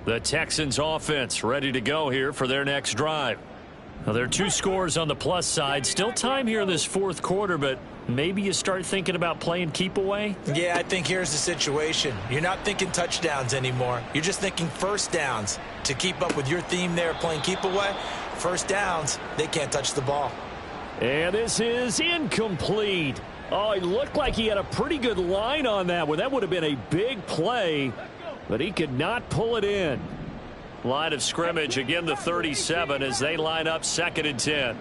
Speaker 1: The Texans offense ready to go here for their next drive. Now, there are 2 scores on the plus side. Still time here in this 4th quarter, but maybe you start thinking about playing keep away?
Speaker 2: Yeah, I think here's the situation. You're not thinking touchdowns anymore. You're just thinking first downs. To keep up with your theme there, playing keep away, first downs, they can't touch the ball.
Speaker 4: And this is incomplete. Oh, it looked like he had a pretty good line on that one. That would have been a big play, but he could not pull it in.
Speaker 1: Line of scrimmage, again the 37 as they line up 2nd and 10.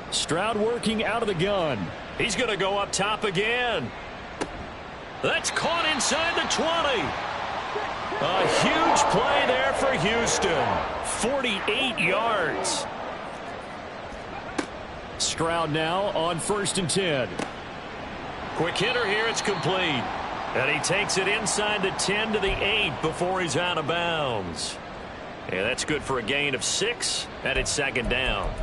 Speaker 4: Stroud working out of the gun.
Speaker 1: He's going to go up top again. That's caught inside the 20. A huge play there for Houston. 48 yards.
Speaker 4: Stroud now on 1st and 10.
Speaker 1: Quick hitter here, it's complete. And he takes it inside the 10 to the 8 before he's out of bounds. And that's good for a gain of 6, and it's 2nd down.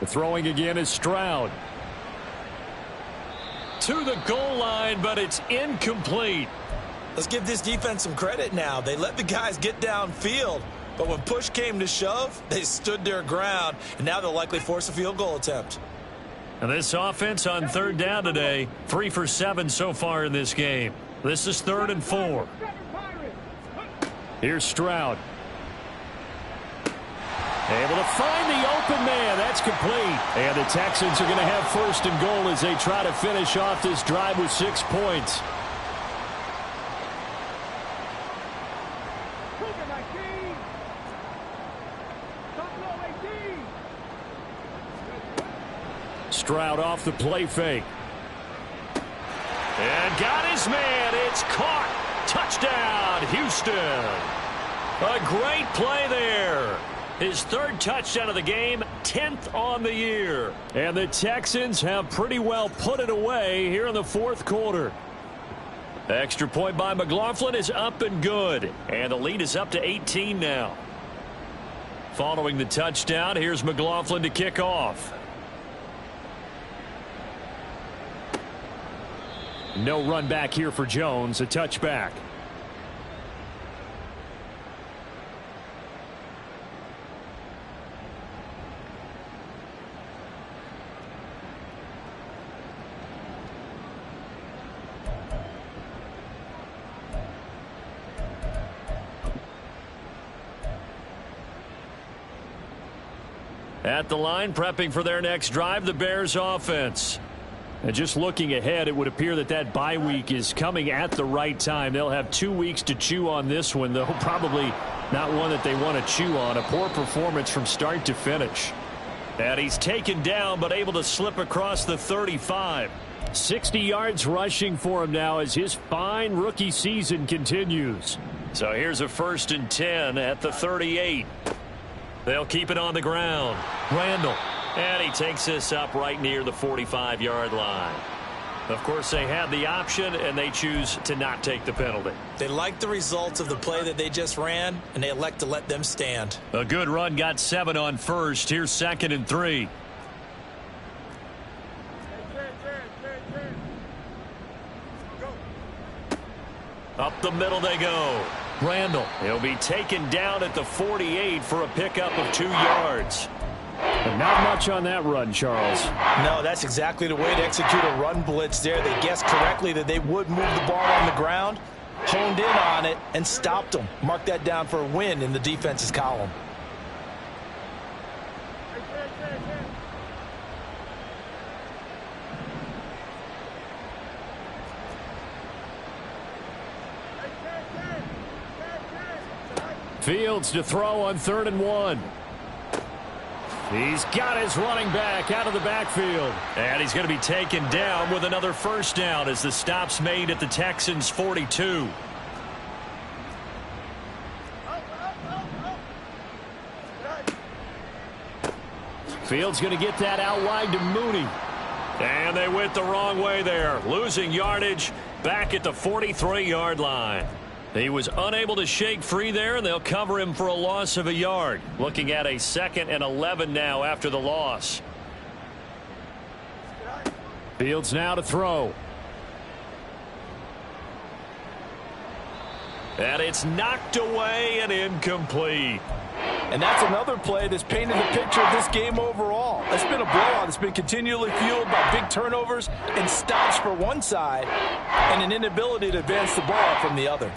Speaker 4: The throwing again is Stroud.
Speaker 1: To the goal line, but it's incomplete.
Speaker 2: Let's give this defense some credit now. They let the guys get downfield, but when push came to shove, they stood their ground, and now they'll likely force a field goal attempt.
Speaker 1: And this offense on 3rd down today, 3 for 7 so far in this game. This is 3rd and 4.
Speaker 4: Here's Stroud. Able to find the open man. That's complete. And the Texans are going to have 1st and goal as they try to finish off this drive with 6 points. Stroud off the play fake.
Speaker 1: And got his man. It's caught. Touchdown, Houston. A great play there. His 3rd touchdown of the game, 10th on the year.
Speaker 4: And the Texans have pretty well put it away here in the 4th quarter.
Speaker 1: Extra point by McLaughlin is up and good. And the lead is up to 18 now. Following the touchdown, here's McLaughlin to kick off.
Speaker 4: No run back here for Jones. A touchback.
Speaker 1: At the line, prepping for their next drive, the Bears offense. And just looking ahead, it would appear that that bye week is coming at the right time. They'll have 2 weeks to chew on this one, though probably not one that they want to chew on. A poor performance from start to finish. And he's taken down, but able to slip across the 35. 60 yards rushing for him now as his fine rookie season continues. So here's a 1st and 10 at the 38. They'll keep it on the ground. Randall. And he takes this up right near the 45-yard line. Of course, they had the option, and they choose to not take the penalty.
Speaker 2: They like the results of the play that they just ran, and they elect to let them stand.
Speaker 1: A good run got 7 on first. Here's 2nd and 3. Up the middle they go. Randall. He'll be taken down at the 48 for a pickup of 2 yards.
Speaker 4: But not much on that run, Charles.
Speaker 3: No, that's exactly the way to execute a run blitz there. They guessed correctly that they would move the ball on the ground, honed in on it, and stopped them. Mark that down for a win in the defense's column.
Speaker 4: Fields to throw on 3rd and 1. He's got his running back out of the backfield.
Speaker 1: And he's going to be taken down with another 1st down as the stop's made at the Texans' 42.
Speaker 4: Fields going to get that out wide to Mooney.
Speaker 1: And they went the wrong way there, losing yardage back at the 43-yard line. He was unable to shake free there, and they'll cover him for a loss of a yard. Looking at a 2nd and 11 now after the loss.
Speaker 4: Fields now to throw.
Speaker 1: And it's knocked away and incomplete.
Speaker 3: And that's another play that's painted the picture of this game overall. It's been a blowout. It's been continually fueled by big turnovers and stops for one side and an inability to advance the ball from the other.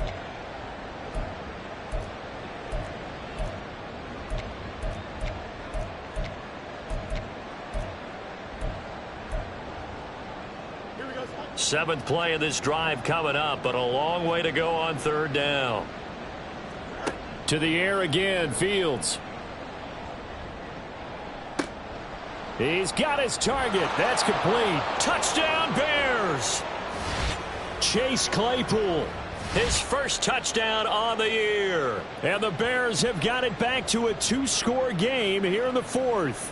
Speaker 1: Seventh play of this drive coming up, but a long way to go on 3rd down.
Speaker 4: To the air again, Fields. He's got his target. That's complete.
Speaker 1: Touchdown, Bears!
Speaker 4: Chase Claypool.
Speaker 1: His 1st touchdown on the year.
Speaker 4: And the Bears have got it back to a 2-score game here in the 4th.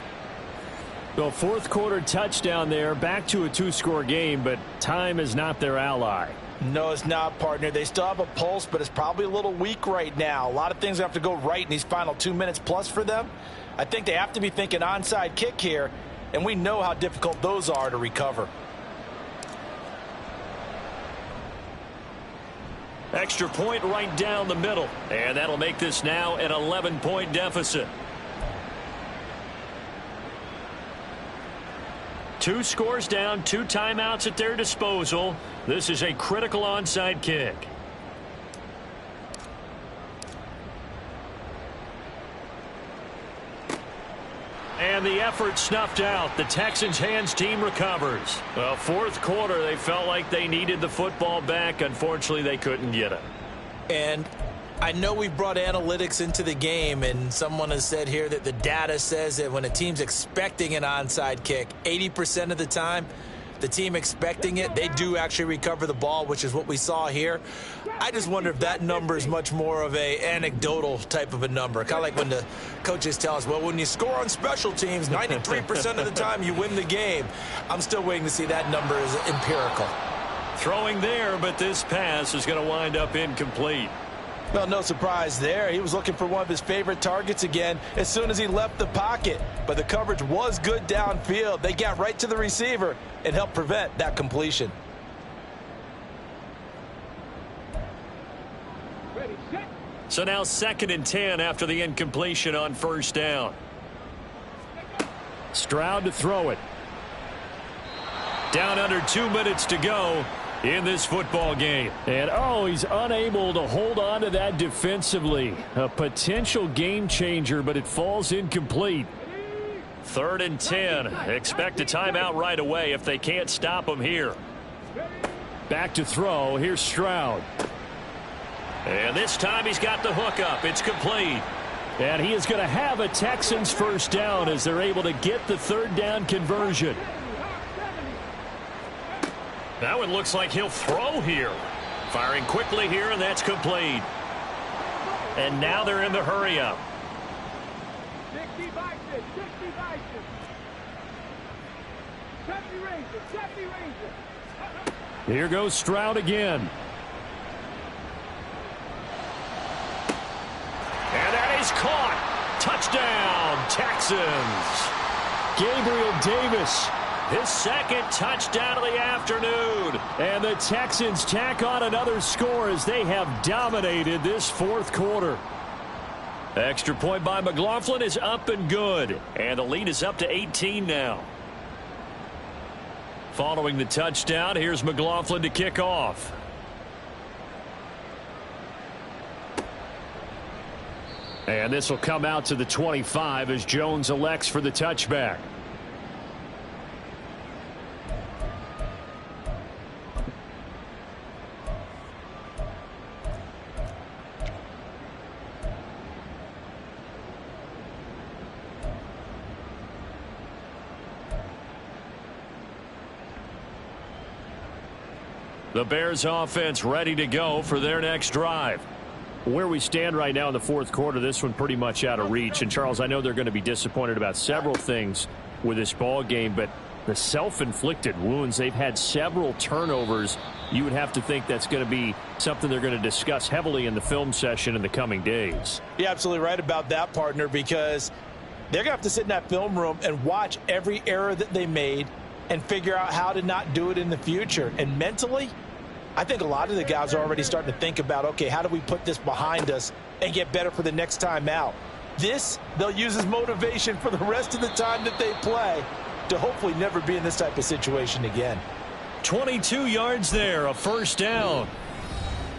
Speaker 4: The 4th quarter touchdown there, back to a 2-score game, but time is not their ally.
Speaker 3: No, it's not, partner. They still have a pulse, but it's probably a little weak right now. A lot of things have to go right in these final 2 minutes plus for them. I think they have to be thinking onside kick here, and we know how difficult those are to recover.
Speaker 1: Extra point right down the middle, and that'll make this now an 11-point deficit. 2 scores down, 2 timeouts at their disposal. This is a critical onside kick. And the effort snuffed out. The Texans' hands team recovers. Well, 4th quarter, they felt like they needed the football back. Unfortunately, they couldn't get it.
Speaker 2: And I know we brought analytics into the game, and someone has said here that the data says that when a team's expecting an onside kick, 80% of the time, the team expecting it, they do actually recover the ball, which is what we saw here. I just wonder if that number is much more of a anecdotal type of a number. Kind of like when the coaches tell us, well, when you score on special teams, 93% of the time you win the game. I'm still waiting to see that number is empirical.
Speaker 1: Throwing there, but this pass is going to wind up incomplete.
Speaker 3: Well, no surprise there. He was looking for one of his favorite targets again as soon as he left the pocket. But the coverage was good downfield. They got right to the receiver and helped prevent that completion.
Speaker 1: So now 2nd and 10 after the incompletion on 1st down.
Speaker 4: Stroud to throw it.
Speaker 1: Down under 2 minutes to go in this football game.
Speaker 4: And, oh, he's unable to hold on to that defensively. A potential game changer, but it falls incomplete.
Speaker 1: 3rd and 10. Expect a timeout right away if they can't stop them here.
Speaker 4: Back to throw. Here's Stroud.
Speaker 1: And this time he's got the hook up. It's complete.
Speaker 4: And he is going to have a Texans first down as they're able to get the 3rd down conversion.
Speaker 1: Now it looks like he'll throw here. Firing quickly here, and that's complete. And now they're in the hurry up.
Speaker 4: Here goes Stroud again.
Speaker 1: And that is caught. Touchdown, Texans.
Speaker 4: Gabriel Davis.
Speaker 1: His 2nd touchdown of the afternoon.
Speaker 4: And the Texans tack on another score as they have dominated this 4th quarter.
Speaker 1: Extra point by McLaughlin is up and good. And the lead is up to 18 now. Following the touchdown, here's McLaughlin to kick off.
Speaker 4: And this will come out to the 25 as Jones elects for the touchback.
Speaker 1: The Bears offense ready to go for their next drive.
Speaker 4: Where we stand right now in the 4th quarter, this one pretty much out of reach. And, Charles, I know they're going to be disappointed about several things with this ball game, but the self-inflicted wounds, they've had several turnovers. You would have to think that's going to be something they're going to discuss heavily in the film session in the coming days.
Speaker 3: You're absolutely right about that, partner, because they're going to have to sit in that film room and watch every error that they made and figure out how to not do it in the future. And mentally, I think a lot of the guys are already starting to think about, okay, how do we put this behind us and get better for the next time out? This, they'll use as motivation for the rest of the time that they play to hopefully never be in this type of situation again.
Speaker 1: 22 yards there, a first down.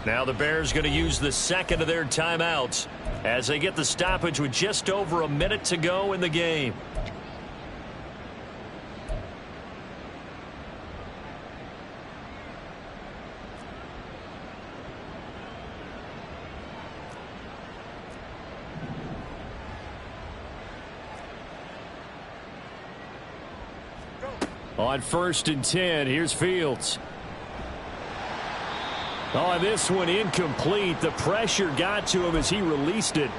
Speaker 1: Now the Bears going to use the 2nd of their timeouts as they get the stoppage with just over a minute to go in the game.
Speaker 4: On 1st and 10, here's Fields. Oh, this one incomplete. The pressure got to him as he released it,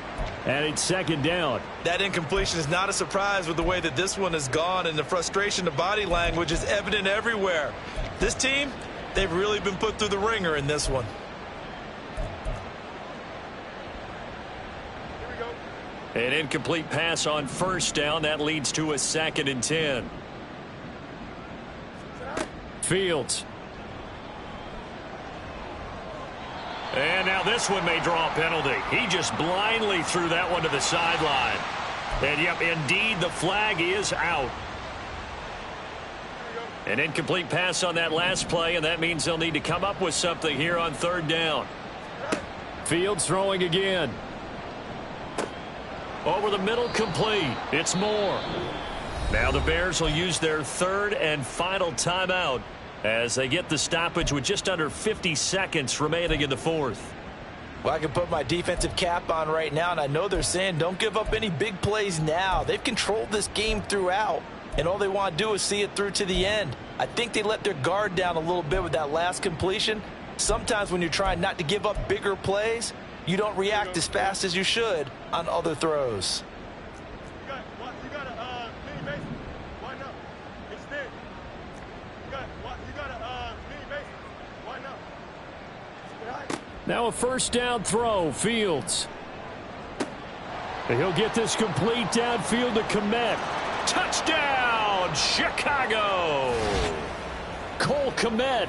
Speaker 4: and it's 2nd down.
Speaker 2: That incompletion is not a surprise with the way that this one has gone, and the frustration of body language is evident everywhere. This team, they've really been put through the ringer in this one.
Speaker 1: An incomplete pass on 1st down. That leads to a 2nd and 10.
Speaker 4: Fields.
Speaker 1: And now this one may draw a penalty. He just blindly threw that one to the sideline. And, yep, indeed, the flag is out. An incomplete pass on that last play, and that means they'll need to come up with something here on 3rd down.
Speaker 4: Fields throwing again.
Speaker 1: Over the middle, complete. It's Moore. Now the Bears will use their 3rd and final timeout as they get the stoppage with just under 50 seconds remaining in the 4th.
Speaker 2: Well, I can put my defensive cap on right now, and I know they're saying don't give up any big plays now. They've controlled this game throughout, and all they want to do is see it through to the end. I think they let their guard down a little bit with that last completion. Sometimes when you're trying not to give up bigger plays, you don't react as fast as you should on other throws.
Speaker 4: Now a 1st down throw, Fields. And he'll get this complete downfield to Kmet.
Speaker 1: Touchdown, Chicago!
Speaker 4: Cole Kmet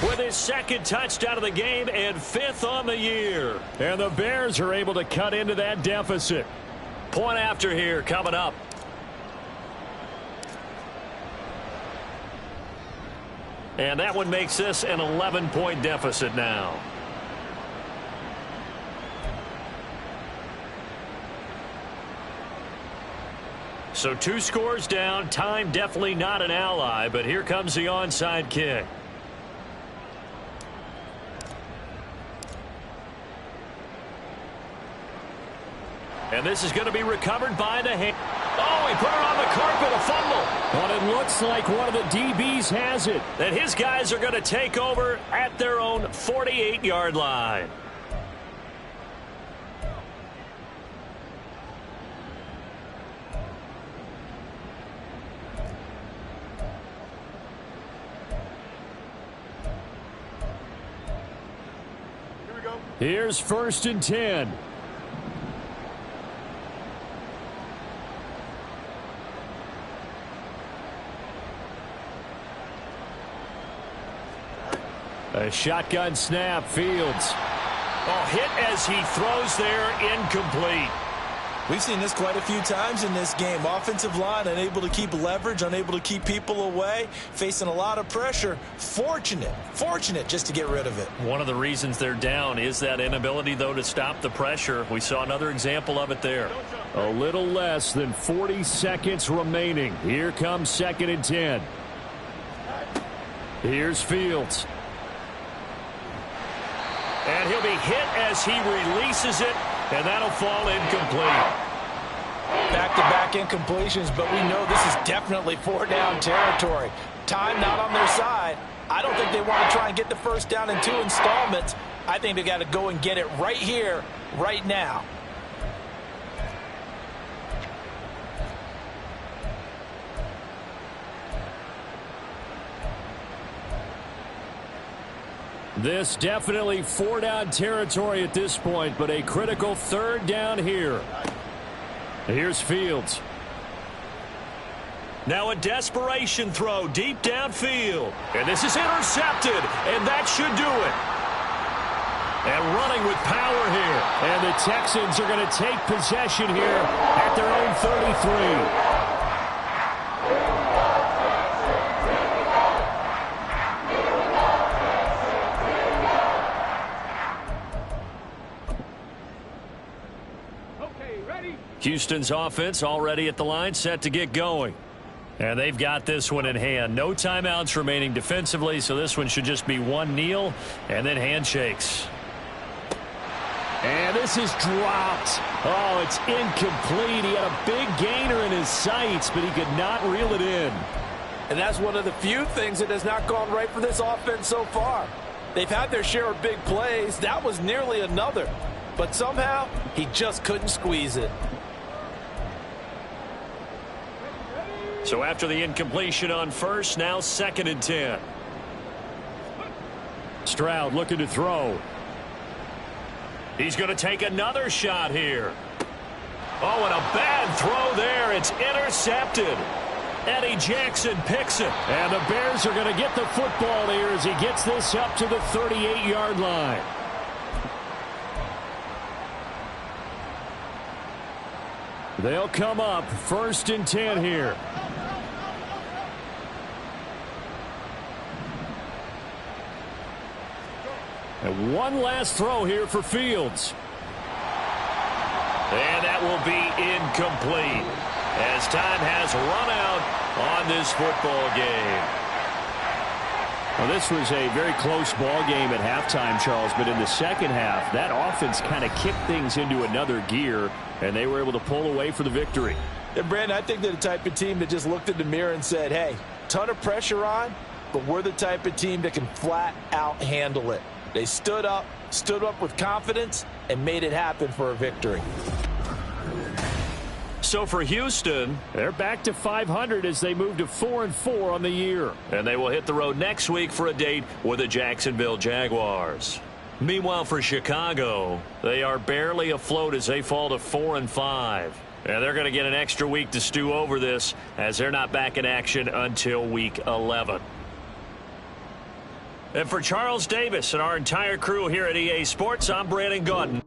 Speaker 1: with his 2nd touchdown of the game and 5th on the year.
Speaker 4: And the Bears are able to cut into that deficit.
Speaker 1: Point after here coming up. And that one makes this an 11-point deficit now. So 2 scores down. Time definitely not an ally, but here comes the onside kick. And this is going to be recovered by the hand. Oh, he put it on the carpet, a fumble.
Speaker 4: But it looks like one of the DBs has it.
Speaker 1: And his guys are going to take over at their own 48-yard line.
Speaker 3: Here we go.
Speaker 4: Here's 1st and 10. A shotgun snap, Fields.
Speaker 1: Oh, hit as he throws there, incomplete.
Speaker 2: We've seen this quite a few times in this game. Offensive line unable to keep leverage, unable to keep people away, facing a lot of pressure. Fortunate just to get rid of it.
Speaker 1: One of the reasons they're down is that inability, though, to stop the pressure. We saw another example of it there.
Speaker 4: A little less than 40 seconds remaining. Here comes 2nd and 10. Here's Fields.
Speaker 1: And he'll be hit as he releases it, and that'll fall incomplete.
Speaker 3: Back-to-back incompletions, but we know this is definitely 4-down territory. Time not on their side. I don't think they want to try and get the first down in 2 installments. I think they got to go and get it right here, right now.
Speaker 4: This definitely 4-down territory at this point, but a critical 3rd down here. Here's Fields.
Speaker 1: Now a desperation throw deep downfield. And this is intercepted, and that should do it. And running with power here.
Speaker 4: And the Texans are going to take possession here at their own 33.
Speaker 1: Houston's offense already at the line, set to get going. And they've got this one in hand. No timeouts remaining defensively, so this one should just be one kneel and then handshakes.
Speaker 4: And this is dropped. Oh, it's incomplete. He had a big gainer in his sights, but he could not reel it in.
Speaker 3: And that's one of the few things that has not gone right for this offense so far. They've had their share of big plays. That was nearly another. But somehow, he just couldn't squeeze it.
Speaker 1: So after the incompletion on first, now 2nd and 10.
Speaker 4: Stroud looking to throw.
Speaker 1: He's going to take another shot here. Oh, and a bad throw there. It's intercepted. Eddie Jackson picks it.
Speaker 4: And the Bears are going to get the football here as he gets this up to the 38-yard line. They'll come up 1st and 10 here. And one last throw here for Fields.
Speaker 1: And that will be incomplete as time has run out on this football game.
Speaker 4: Well, this was a very close ball game at halftime, Charles, but in the second half, that offense kind of kicked things into another gear, and they were able to pull away for the victory.
Speaker 3: And, Brandon, I think they're the type of team that just looked in the mirror and said, hey, ton of pressure on, but we're the type of team that can flat out handle it. They stood up with confidence, and made it happen for a victory.
Speaker 1: So for Houston,
Speaker 4: they're back to 500 as they move to 4-4 on the year.
Speaker 1: And they will hit the road next week for a date with the Jacksonville Jaguars. Meanwhile, for Chicago, they are barely afloat as they fall to 4-5. And they're going to get an extra week to stew over this as they're not back in action until week 11. And for Charles Davis and our entire crew here at EA Sports, I'm Brandon Gaudin.